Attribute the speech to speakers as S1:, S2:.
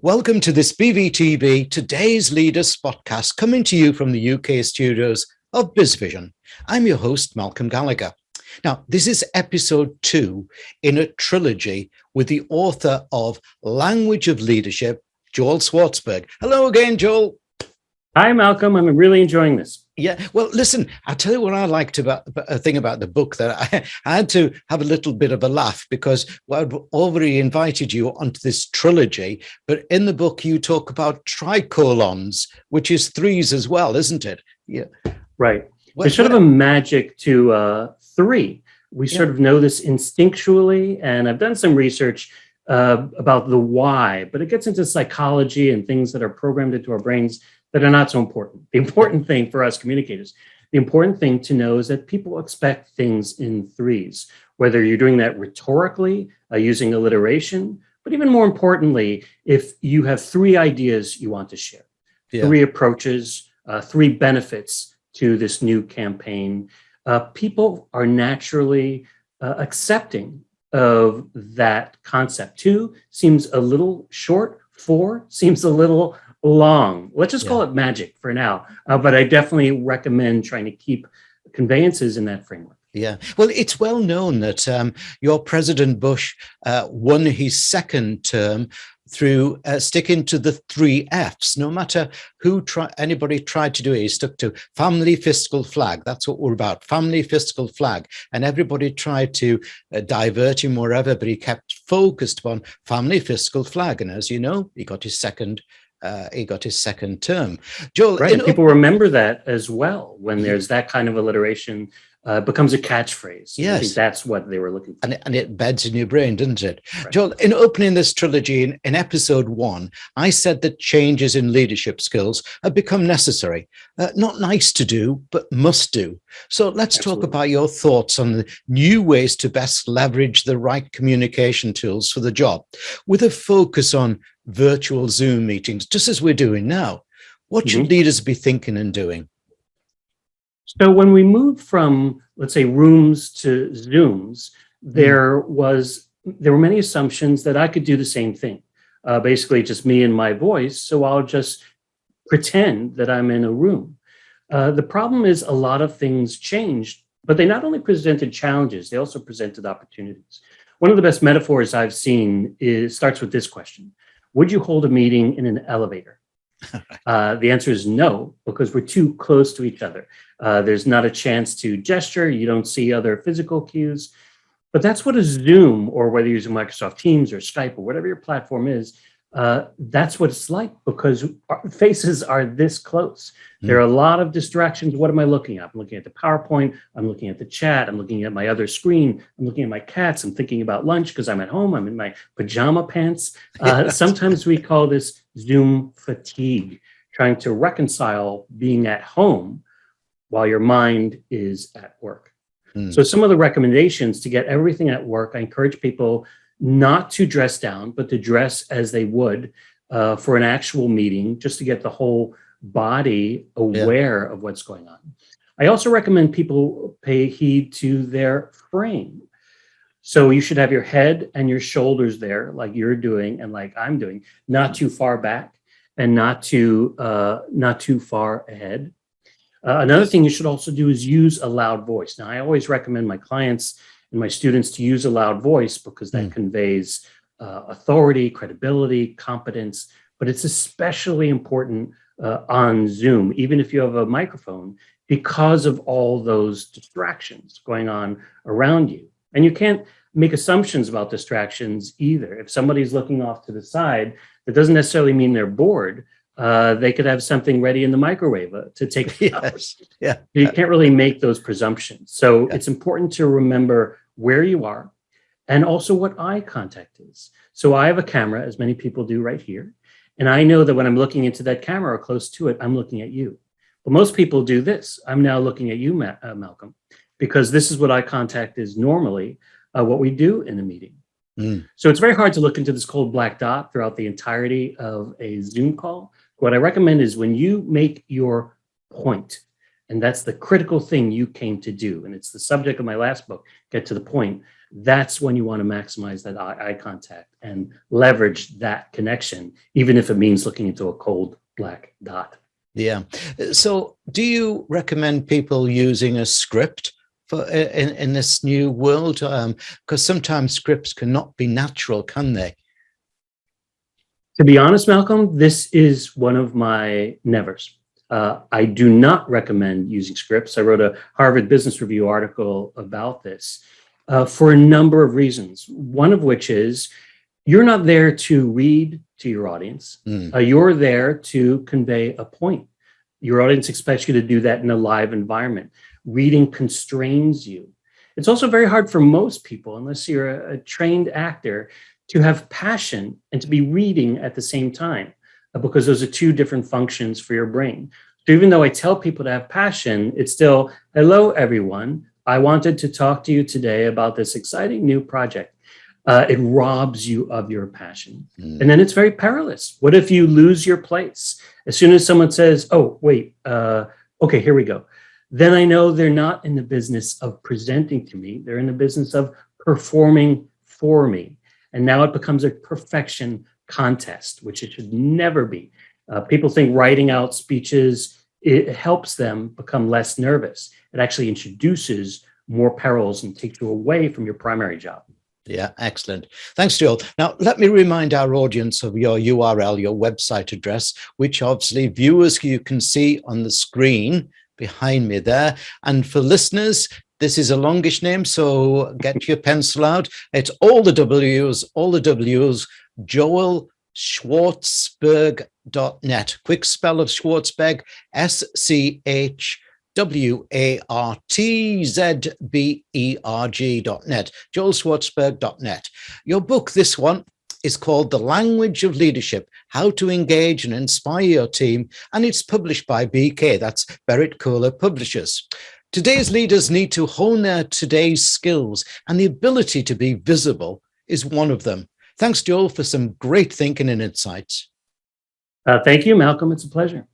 S1: Welcome to this BVTV Today's Leaders podcast, coming to you from the UK studios of BizVision. I'm your host, Malcolm Gallagher. Now, this is episode 2 in a trilogy with the author of Language of Leadership, Joel Schwartzberg. Hello again, Joel.
S2: Hi, Malcolm. I'm really enjoying this.
S1: Yeah, well, listen, I'll tell you what I liked about a thing about the book, that I had to have a little bit of a laugh because I'd already invited you onto this trilogy, but in the book you talk about tricolons, which is threes as well, isn't it? Yeah,
S2: right. There's sort of a magic to three. We sort of know this instinctually, and I've done some research about the why, but it gets into psychology and things that are programmed into our brains that are not so important. The important thing for us communicators, the important thing to know is that people expect things in threes, whether you're doing that rhetorically, using alliteration, but even more importantly, if you have three ideas you want to share, three approaches, three benefits to this new campaign, people are naturally accepting of that concept. 2 seems a little short, 4 seems a little long. Let's just call it magic for now. But I definitely recommend trying to keep conveyances in that framework.
S1: Yeah, well, it's well known that your President Bush won his second term through sticking to the 3 Fs. No matter anybody tried to do it, he stuck to family, fiscal, flag. That's what we're about, family, fiscal, flag. And everybody tried to divert him wherever, but he kept focused upon family, fiscal, flag. And as you know, he got his second term. Joel,
S2: right. People remember that as well when there's that kind of alliteration. Becomes a catchphrase.
S1: Yes.
S2: I think that's what they were looking for.
S1: And it beds in your brain, doesn't it?
S2: Right.
S1: Joel, in opening this trilogy in episode 1, I said that changes in leadership skills have become necessary. Not nice to do, but must do. So let's talk about your thoughts on the new ways to best leverage the right communication tools for the job, with a focus on virtual Zoom meetings, just as we're doing now. What should leaders be thinking and doing?
S2: So when we moved from, let's say, rooms to Zooms, there were many assumptions that I could do the same thing. Basically, just me and my voice. So I'll just pretend that I'm in a room. The problem is a lot of things changed, but they not only presented challenges, they also presented opportunities. One of the best metaphors I've seen starts with this question: would you hold a meeting in an elevator? The answer is no, because we're too close to each other. There's not a chance to gesture. You don't see other physical cues. But that's what a Zoom, or whether you're using Microsoft Teams or Skype or whatever your platform is, that's what it's like, because our faces are this close. There are a lot of distractions. What am I looking at? I'm looking at the PowerPoint. I'm looking at the chat. I'm looking at my other screen. I'm looking at my cats. I'm thinking about lunch because I'm at home. I'm in my pajama pants. Sometimes we call this Zoom fatigue, trying to reconcile being at home while your mind is at work. So some of the recommendations to get everything at work, I encourage people not to dress down, but to dress as they would for an actual meeting, just to get the whole body aware of what's going on. I also recommend people pay heed to their frame. So you should have your head and your shoulders there, like you're doing and like I'm doing, not too far back and not too far ahead. Another thing you should also do is use a loud voice. Now, I always recommend my clients and my students to use a loud voice because that conveys authority, credibility, competence, but it's especially important on Zoom, even if you have a microphone, because of all those distractions going on around you. And you can't make assumptions about distractions either. If somebody's looking off to the side, that doesn't necessarily mean they're bored. They could have something ready in the microwave to take out. You can't really make those presumptions. So it's important to remember where you are and also what eye contact is. So I have a camera, as many people do right here. And I know that when I'm looking into that camera or close to it, I'm looking at you. But most people do this. I'm now looking at you, Malcolm, because this is what eye contact is normally, what we do in a meeting. So it's very hard to look into this cold black dot throughout the entirety of a Zoom call. What I recommend is when you make your point, and that's the critical thing you came to do, and it's the subject of my last book, Get to the Point, that's when you want to maximize that eye contact and leverage that connection, even if it means looking into a cold black dot.
S1: Yeah. So do you recommend people using a script for in this new world? Because sometimes scripts cannot be natural, can they?
S2: To be honest, Malcolm, this is one of my nevers. I do not recommend using scripts. I wrote a Harvard Business Review article about this for a number of reasons. One of which is you're not there to read to your audience. You're there to convey a point. Your audience expects you to do that in a live environment. Reading constrains you. It's also very hard for most people, unless you're a trained actor, to have passion and to be reading at the same time, because those are two different functions for your brain. So even though I tell people to have passion, it's still, hello, everyone. I wanted to talk to you today about this exciting new project. It robs you of your passion. And then it's very perilous. What if you lose your place? As soon as someone says, oh, wait, okay, here we go. Then I know they're not in the business of presenting to me. They're in the business of performing for me. And now it becomes a perfection contest, which it should never be. People think writing out speeches, it helps them become less nervous. It actually introduces more perils and takes you away from your primary job.
S1: Yeah, excellent. Thanks, Joel. Now, let me remind our audience of your URL, your website address, which obviously viewers you can see on the screen behind me there. And for listeners, this is a longish name, so get your pencil out. It's all the W's, Joel Schwartzberg.net. Quick spell of Schwartzberg, SCHWARTZBERG.net, joelschwartzberg.net. Your book, this one, is called The Language of Leadership, How to Engage and Inspire Your Team, and it's published by BK, that's Berrett Kohler Publishers. Today's leaders need to hone their today's skills, and the ability to be visible is one of them. Thanks, Joel, for some great thinking and insights.
S2: Thank you, Malcolm. It's a pleasure.